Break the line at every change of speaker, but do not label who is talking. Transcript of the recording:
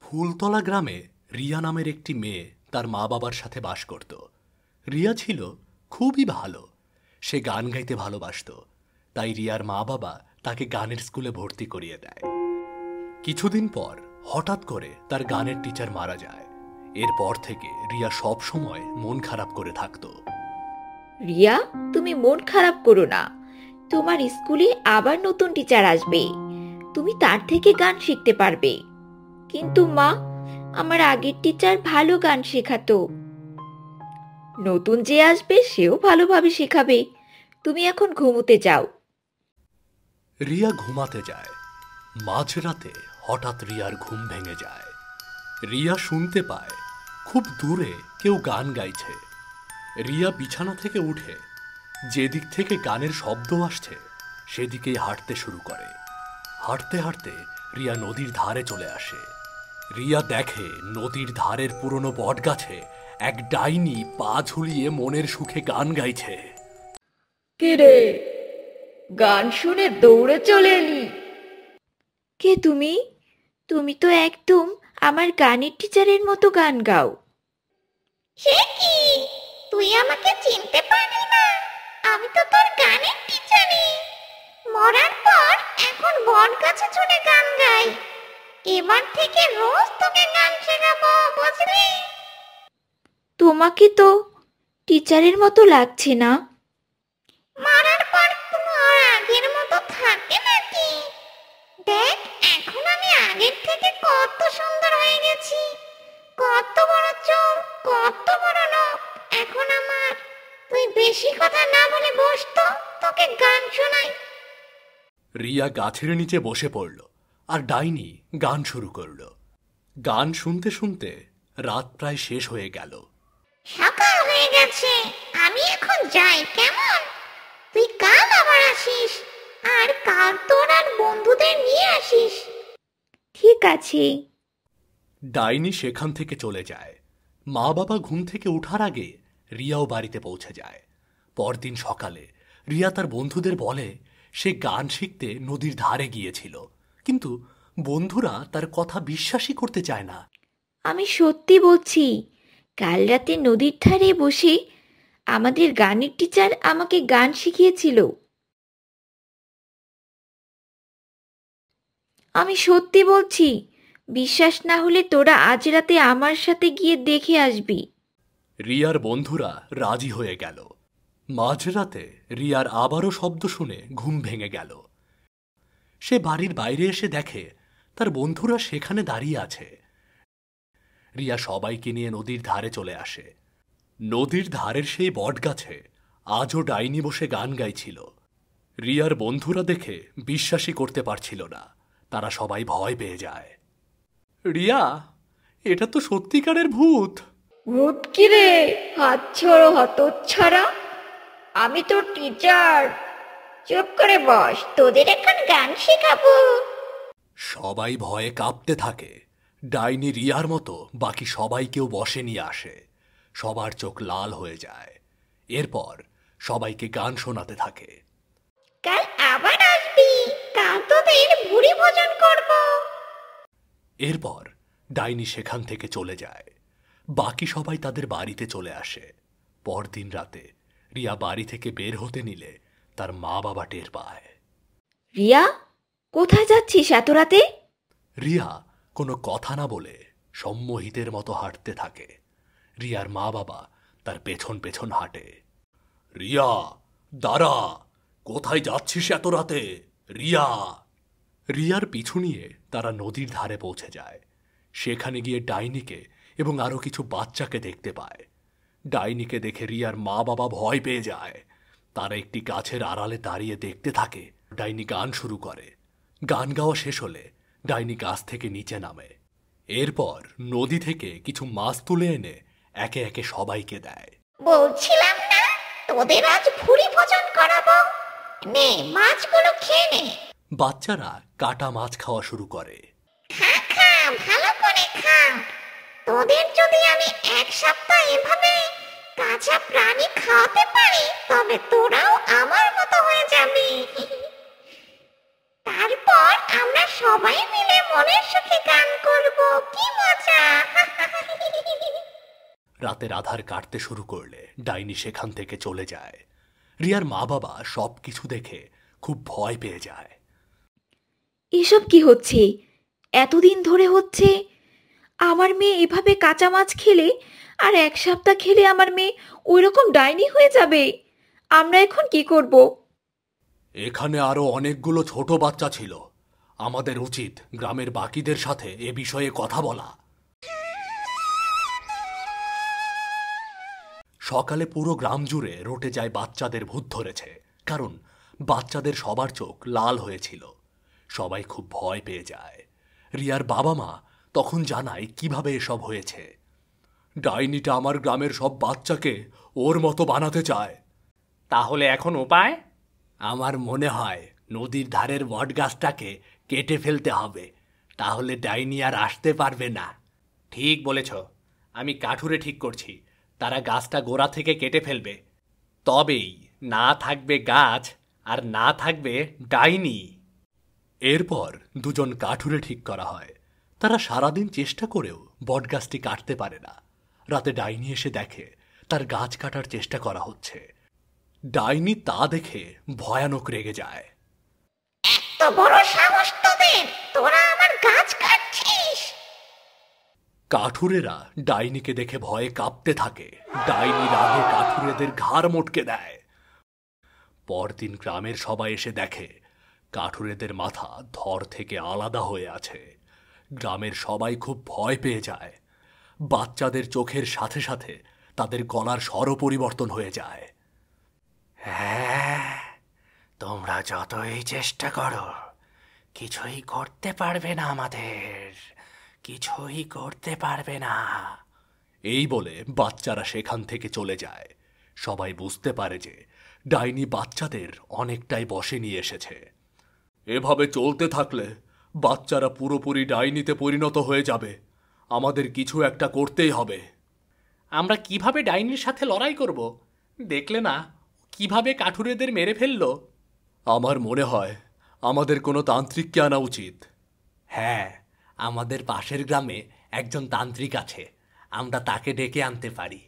ফুলতলা গ্রামে রিয়া নামের একটি মেয়ে তার মা বাবার সাথে বাস করত। রিয়া ছিল খুবই ভালো। সে গান গাইতে ভালোবাসত, তাই রিয়ার মা বাবা তাকে গানের স্কুলে ভর্তি করিয়ে দেয়। কিছুদিন পর হঠাৎ করে তার গানের টিচার মারা যায়। এরপর থেকে রিয়া সব সময় মন খারাপ করে থাকত।
রিয়া, তুমি মন খারাপ করো না। তোমার স্কুলে আবার নতুন টিচার আসবে, তুমি তার থেকে গান শিখতে পারবে। কিন্তু মা, আমার আগের টিচার ভালো গান শেখাতো। নতুন যে আসবে সেও ভালোভাবে শেখাবে। তুমি এখন ঘুমোতে যাও।
রিয়া ঘুমাতে যায়। মাঝরাতে হঠাৎ রিয়ার ঘুম ভেঙে যায়। রিয়া শুনতে পায় খুব দূরে কেউ গান গাইছে। রিয়া বিছানা থেকে উঠে যেদিক থেকে গানের শব্দ আসছে সেদিকেই হাঁটতে শুরু করে। হাঁটতে হাঁটতে রিয়া নদীর ধারে চলে আসে। রিয়া দেখে নদীর ধারের পুরনো বটগাছে এক ডাইনি পা ঝুলিয়ে মনের সুখে গান গাইছে।
কে রে, গান শুনে দৌড়ে চলে এলি? কে তুমি? তুমি তো একদম আমার গানের টিচারের মতো গান গাও।
সে কি, তুই আমাকে চিনতে পারলি না? আমি তো তোর গানের টিচারই। মরার পর এখন বট গাছে চড়ে গান গাই। এবার থেকে রোজ তোকে গান শেখাবো, বুঝলি?
তোমাকে তো টিচারের মতো লাগছে না।
মরার পর কোনো আর আগের মতো থাকে নাকি? দেখ, এখন আমি আগের থেকে কত সুন্দর হয়ে গেছি। কত বড় চোখ, কত বড় নখ এখন আমার। তুই বেশি কথা না বলে বস তো, তোকে গান শোনাই।
রিয়া গাছের নিচে বসে পড়ল আর ডাইনি গান শুরু করল। গান শুনতে শুনতে রাত প্রায় শেষ হয়ে গেল।
সকাল হয়ে গেছে, আমি এখন যাই, কেমন? তুই কাল আবার আসিস, আর কাল তোর আর বন্ধুদের নিয়ে আসিস।
ঠিক আছে।
ডাইনি সেখান থেকে চলে যায়। মা বাবা ঘুম থেকে ওঠার আগে রিয়াও বাড়িতে পৌঁছে যায়। পরদিন সকালে রিয়া তার বন্ধুদের বলে সে গান শিখতে নদীর ধারে গিয়েছিল, কিন্তু বন্ধুরা তার কথা বিশ্বাসই করতে চায় না।
আমি সত্যি বলছি, কাল রাতে নদীর ধারে বসে আমাদের গানের টিচার আমাকে গান শিখিয়েছিল। আমি সত্যি বলছি, বিশ্বাস না হলে তোরা আজ রাতে আমার সাথে গিয়ে দেখে আসবি।
রিয়ার বন্ধুরা রাজি হয়ে গেল। মাঝরাতে রিয়ার আবারও শব্দ শুনে ঘুম ভেঙে গেল। সে বাড়ির বাইরে এসে দেখে তার বন্ধুরা সেখানে দাঁড়িয়ে আছে। রিয়া সবাইকে নিয়ে নদীর ধারে চলে আসে। নদীর ধারের সেই বটগাছে আজও ডাইনি বসে গান গাইছিল। রিয়ার বন্ধুরা দেখে বিশ্বাসই করতে পারছিল না। তারা সবাই ভয় পেয়ে যায়। রিয়া, এটা তো সত্যিকারের ভূত।
ভূত কি রে? হাত ছড়ো হতচ্ছাড়া, আমি তোর টিচার। চুপ করে বস, তোদের এখন গান শেখাবো।
সবাই ভয়ে কাঁপতে থাকে। ডাইনি রিয়ার মতো বাকি সবাইকেও বসে নিয়ে আসে। সবার চোখ লাল হয়ে যায়। এরপর সবাইকে গান শোনাতে থাকে।
কাল আবার আসবি, কাল তোদের ভুরি ভোজন করব।
এরপর ডাইনি সেখান থেকে চলে যায়। বাকি সবাই তাদের বাড়িতে চলে আসে। পরদিন রাতে রিয়া বাড়ি থেকে বের হতে নিলে তার মা বাবা টের পায়।
রিয়া, কোথায় যাচ্ছিস এত রাতে?
রিয়া কোনো কথা না বলে সম্মোহিতের মতো হাঁটতে থাকে। রিয়ার মা বাবা তার পেছন পেছন হাঁটে। রিয়া, দাঁড়া, কোথায় যাচ্ছিস এত রাতে? রিয়া। রিয়ার পিছু নিয়ে তারা নদীর ধারে পৌঁছে যায়। সেখানে গিয়ে ডাইনিকে এবং আরো কিছু বাচ্চাকে দেখতে পায়। ডাইনিকে দেখে রিয়ার মা বাবা ভয় পেয়ে যায়। তারা একটি গাছের আড়ালে দাঁড়িয়ে দেখতে থাকে। ডাইনি গান শুরু করে। গান গাওয়া শেষ হলে ডাইনি গাছ থেকে নিচে নামে। এরপর নদী থেকে কিছু মাছ তুলে এনে একে একে সবাইকে দেয়।
বলছিলাম না, তোদের আজ ভুরি ভোজন করাবো। নে, মাছগুলো খেয়ে নে।
বাচ্চারা কাটা মাছ খাওয়া শুরু করে।
খা খা, ভালো করে খা। তোদের যদি আমি এক সপ্তাহ এভাবে কাঁচা প্রাণী খাওয়াতে পারি, তবে তোরাও আমার মতো হয়ে যাবি। তারপর আমরা সবাই মিলে মনের সুখে গান করব, কি মজা!
রাতের আধার কাটতে শুরু করলে ডাইনি সেখান থেকে চলে যায়। রিয়ার মা বাবা সব কিছু দেখে খুব ভয় পেয়ে যায়।
এসব কি হচ্ছে? এতদিন ধরে হচ্ছে। আমার মেয়ে এভাবে কাঁচা মাছ খেলে আর 1 সপ্তাহ খেলে আমার মেয়ে ওইরকম ডাইনি হয়ে যাবে। আমরা এখন কি করব?
এখানে আরো অনেকগুলো ছোট বাচ্চা ছিল। আমাদের উচিত গ্রামের বাকিদের সাথে এ বিষয়ে কথা বলা। সকালে পুরো গ্রাম জুড়ে রটে যায় বাচ্চাদের ভূত ধরেছে, কারণ বাচ্চাদের সবার চোখ লাল হয়েছিল। সবাই খুব ভয় পেয়ে যায়। রিয়ার বাবা মা তখন জানায় কিভাবে এসব হয়েছে। ডাইনিটা আমার গ্রামের সব বাচ্চাকে ওর মতো বানাতে চায়। তাহলে এখন উপায়? আমার মনে হয় নদীর ধারের বট গাছটাকে কেটে ফেলতে হবে, তাহলে ডাইনি আর আসতে পারবে না। ঠিক বলেছ। আমি কাঠুরে ঠিক করছি, তারা গাছটা গোড়া থেকে কেটে ফেলবে। তবেই না থাকবে গাছ আর না থাকবে ডাইনি। এরপর দুজন কাঠুরে ঠিক করা হয়। তারা সারাদিন চেষ্টা করেও বটগাছটি কাটতে পারে না। রাতে ডাইনি এসে দেখে তার গাছ কাটার চেষ্টা করা হচ্ছে। ডাইনি তা দেখে ভয়ানক রেগে যায়।
এত বড় সাহস তোদের, তোরা আমার গাছ কাটছিস!
কাঠুরেরা ডাইনিকে দেখে ভয়ে কাঁপতে থাকে। ডাইনি রাগে কাঠুরেদের ঘাড় মটকে দেয়। পরদিন গ্রামের সবাই এসে দেখে কাঠুরেদের মাথা ধর থেকে আলাদা হয়ে আছে। গ্রামের সবাই খুব ভয় পেয়ে যায়। বাচ্চাদের চোখের সাথে সাথে তাদের গলার স্বরও পরিবর্তন হয়ে যায়। হ্যাঁ, তোমরা যতই চেষ্টা করো কিছুই করতে পারবে না, আমাদের কিছুই করতে পারবে না। এই বলে বাচ্চারা সেখান থেকে চলে যায়। সবাই বুঝতে পারে যে ডাইনি বাচ্চাদের অনেকটাই বশে নিয়ে এসেছে। এভাবে চলতে থাকলে বাচ্চারা পুরোপুরি ডাইনিতে পরিণত হয়ে যাবে। আমাদের কিছু একটা করতেই হবে। আমরা কিভাবে ডাইনির সাথে লড়াই করব? দেখলে না কিভাবে কাঠুরেদের মেরে ফেলল। আমার মনে হয় আমাদের কোনো তান্ত্রিককে আনা উচিত। হ্যাঁ, আমাদের পাশের গ্রামে একজন তান্ত্রিক আছে, আমরা তাকে ডেকে আনতে পারি।